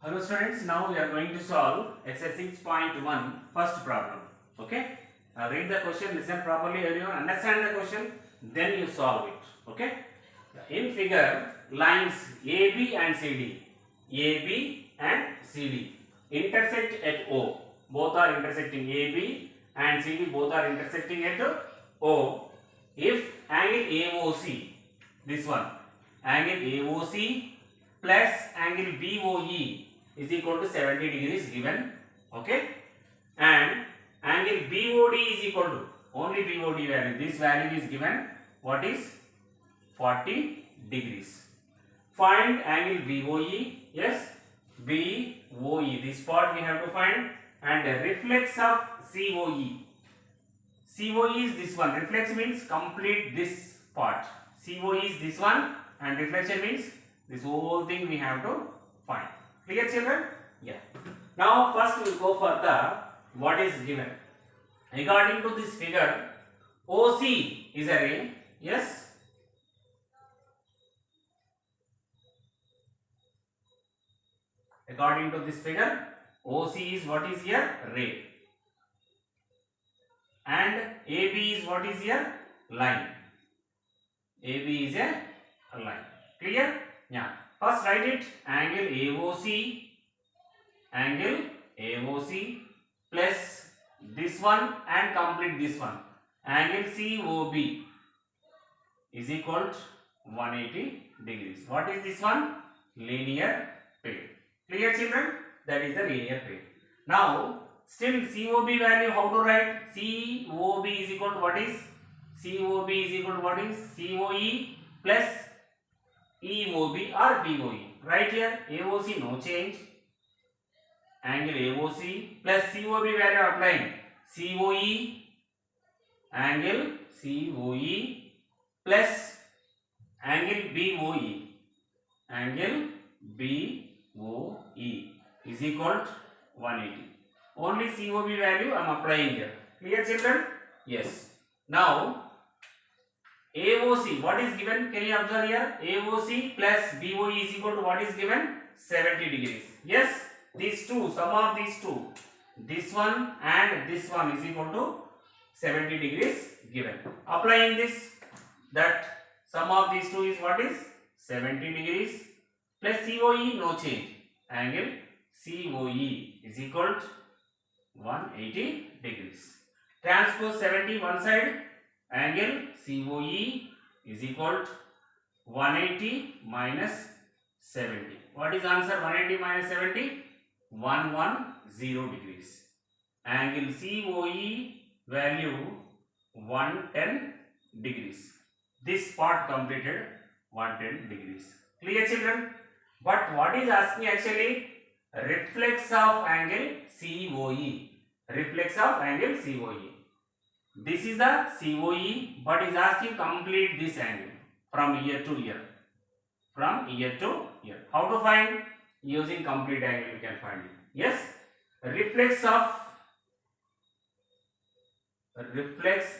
Hello students, now we are going to solve exercise 6.1 first problem. Okay, read the question, listen properly, everyone understand the question, then you solve it. Okay, in figure lines AB and CD, AB and CD intersect at O, both are intersecting. AB and CD both are intersecting at O. If angle AOC, this one, angle AOC plus angle BOE is equal to 70 degrees given, okay, and angle BOD is equal to only BOD value, this value is given, what is 40 degrees. Find angle BOE, yes, BOE, this part we have to find, and the reflex of COE. COE is this one, reflex means complete this part, COE is this one and reflection means this whole thing we have to find. Clear children? Yeah. Now first we will go for the what is given. According to this figure, OC is a ray. Yes. According to this figure, OC is what is here? Ray. And AB is what is here? Line. AB is a line. Clear? Yeah. First write it, angle AOC plus this one and complete this one, angle COB is equal to 180 degrees. What is this one? Linear plane. Clear children? That is the linear plane. Now still COB value how to write? COB is equal to what is? COB is equal to what is? COE plus EOB or BOE. Right here AOC no change. Angle AOC plus COB value applying. COE angle COE plus angle BOE. Angle BOE is equal to 180. Only COB value I am applying here. Clear children? Yes. Now AOC, what is given? Can you observe here? AOC plus BOE is equal to what is given? 70 degrees. Yes, these two, sum of these two, this one and this one is equal to 70 degrees given. Applying this, that sum of these two is what is? 70 degrees plus COE no change. Angle COE is equal to 180 degrees. Transpose 70 one side. Angle COE is equal to 180 minus 70. What is answer? 180 minus 70? 110 degrees. Angle COE value 110 degrees. This part completed 110 degrees. Clear children? But what is asking actually? Reflex of angle COE. Reflex of angle COE. This is the COE, but is asking complete this angle from ear to ear. From ear to ear. How to find? Using complete angle you can find it. Yes. Reflex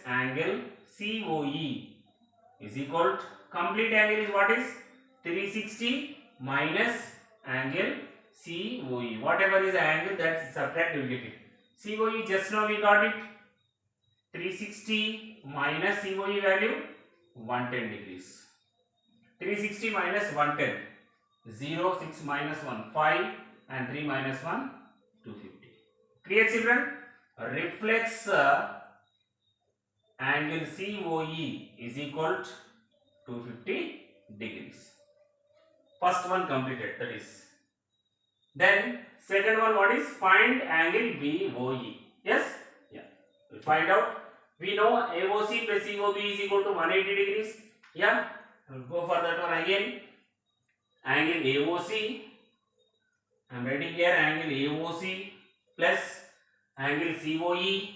angle COE is equal to complete angle is what is? 360 minus angle COE. Whatever is the angle that subtract you get it. COE just now we got it. 360 minus COE value 110 degrees. 360 minus 110. 0, 6 minus 1, 5 and 3 minus 1, 250. Clear children? Reflex angle COE is equal to 250 degrees. First one completed, that is. Then second one, what is? Find angle BOE. Yes? Yeah. We'll find out. We know AOC plus COB is equal to 180 degrees. Yeah. We'll go for that one again. Angle AOC. I am writing here angle AOC plus angle COE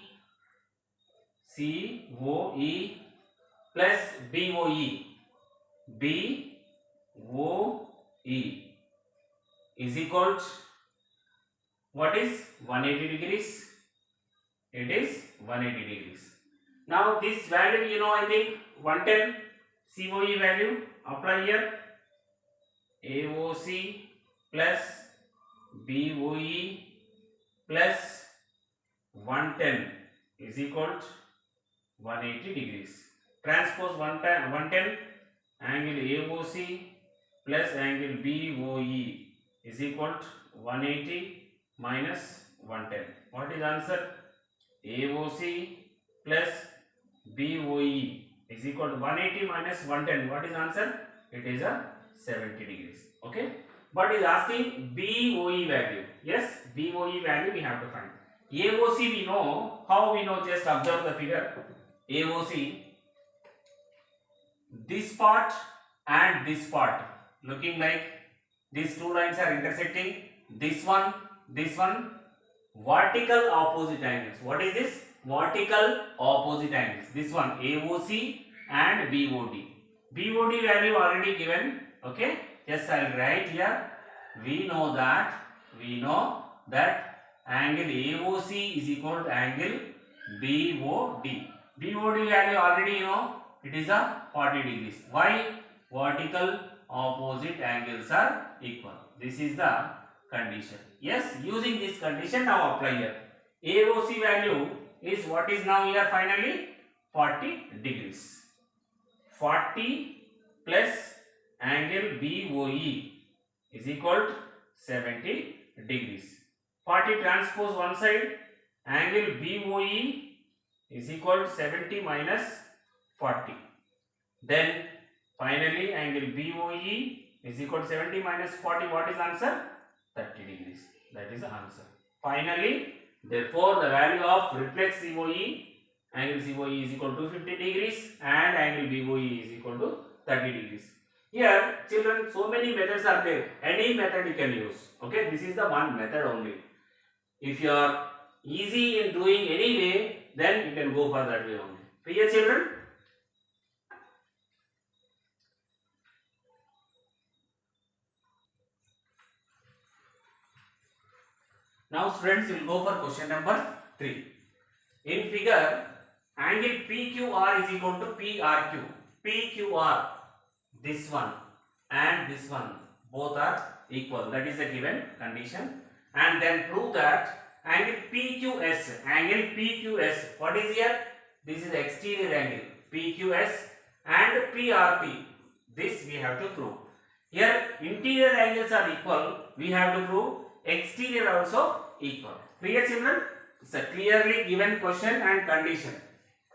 plus BOE. BOE is equal to what is? 180 degrees. It is 180 degrees. Now this value you know, I think 110 COE value apply here. AOC plus BOE plus 110 is equal to 180 degrees. Transpose 110 angle AOC plus angle BOE is equal to 180 minus 110. What is answer? AOC plus BOE is equal to 180 minus 110. What is answer? It is a 70 degrees. Okay. But is asking BOE value. Yes, BOE value we have to find. AOC we know. How we know? Just observe the figure. AOC, this part and this part looking like these two lines are intersecting. This one, vertical opposite angles. What is this? Vertical opposite angles. This one AOC and BOD. BOD value already given. Okay. Yes, I will write here. We know that angle AOC is equal to angle BOD. BOD value already you know, it is a 40 degrees. Why? Vertical opposite angles are equal. This is the condition. Yes, using this condition now apply here. AOC value is what is now here finally? 40 degrees. 40 plus angle BOE is equal to 70 degrees. 40 transpose one side, angle BOE is equal to 70 minus 40. Then finally angle BOE is equal to 70 minus 40. What is answer? 30 degrees. That is the answer. Finally, therefore the value of reflex COE, angle COE is equal to 50 degrees and angle BOE is equal to 30 degrees. Here children, so many methods are there. Any method you can use. Okay, this is the one method only. If you are easy in doing any way, then you can go for that way only. Clear children? Now students will go for question number 3. In figure, angle PQR is equal to PRQ. PQR, this one and this one, both are equal. That is the given condition. And then prove that angle PQS, what is here? This is the exterior angle, PQS and PRP. This we have to prove. Here interior angles are equal, we have to prove exterior also equal. Clear children? It's a clearly given question and condition.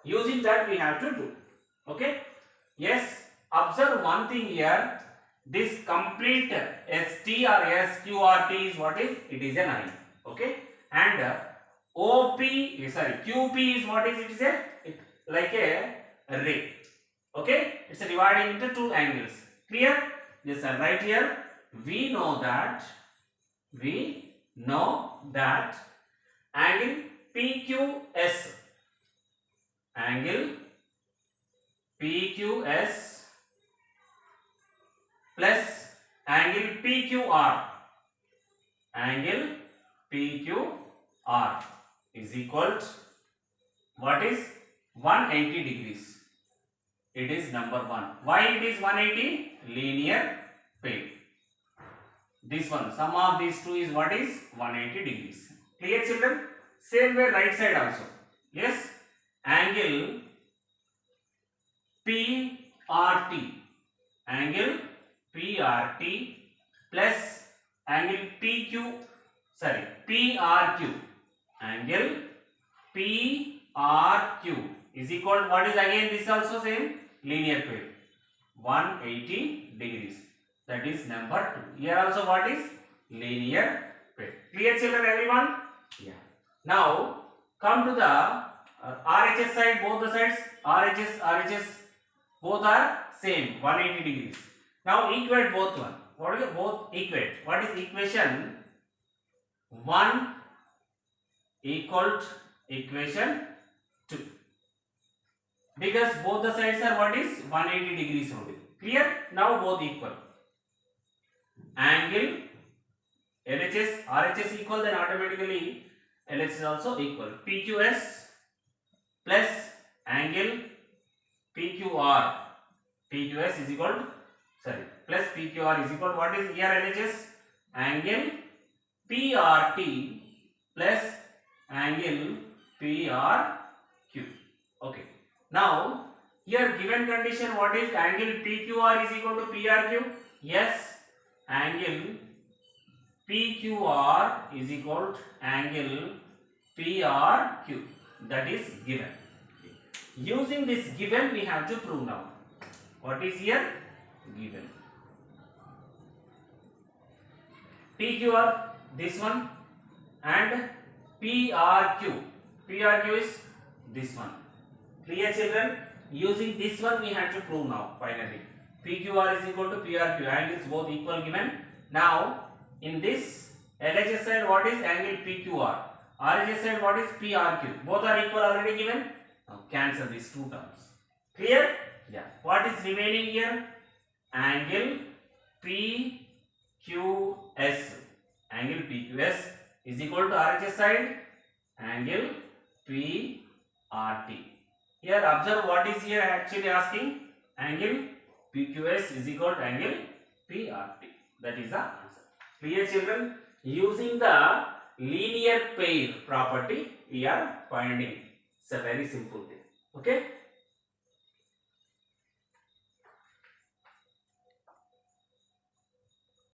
Using that we have to do. Okay? Yes, observe one thing here. This complete ST or SQRT is what is? It is an eye. Okay? And QP is what is? It is like a ray. Okay? It's dividing into two angles. Clear? Yes, sir. Right here, we know that angle PQS plus angle PQR is equal to what is? 180 degrees. It is number 1. Why it is 180? Linear pair. This one, sum of these two is what is? 180 degrees. Clear children? Same way right side also. Yes? Angle PRT plus angle PRQ, angle PRQ is equal to what is again? This also same, linear pair, 180 degrees. That is number 2. Here also what is? Linear pair. Clear children everyone? Yeah. Now come to the RHS side, both the sides, RHS both are same, 180 degrees. Now equate both one. What is both equate? What is equation? 1 equal to equation 2. Because both the sides are what is? 180 degrees only. Clear? Now both equal. Angle LHS, RHS equal, then automatically LHS is also equal. PQS plus angle PQR. PQS is equal to, plus PQR is equal to what is here LHS? Angle PRT plus angle PRQ. Okay. Now here given condition, what is angle PQR is equal to PRQ? Yes, angle PQR is equal to angle PRQ. That is given. Using this given, we have to prove now. What is here? Given. PQR, this one, and PRQ. PRQ is this one. Clear, children? Using this one, we have to prove now, finally. PQR is equal to PRQ. Angles both equal given. Now, in this LHS side, what is angle PQR? RHS side, what is PRQ? Both are equal already given. Now, cancel these two terms. Clear? Yeah. What is remaining here? Angle PQS. Angle PQS is equal to RHS side, angle PRT. Here observe what is here actually asking. Angle PQS is equal to angle PRT. That is the answer. Clear, children? Using the linear pair property, we are finding. It's a very simple thing. Okay.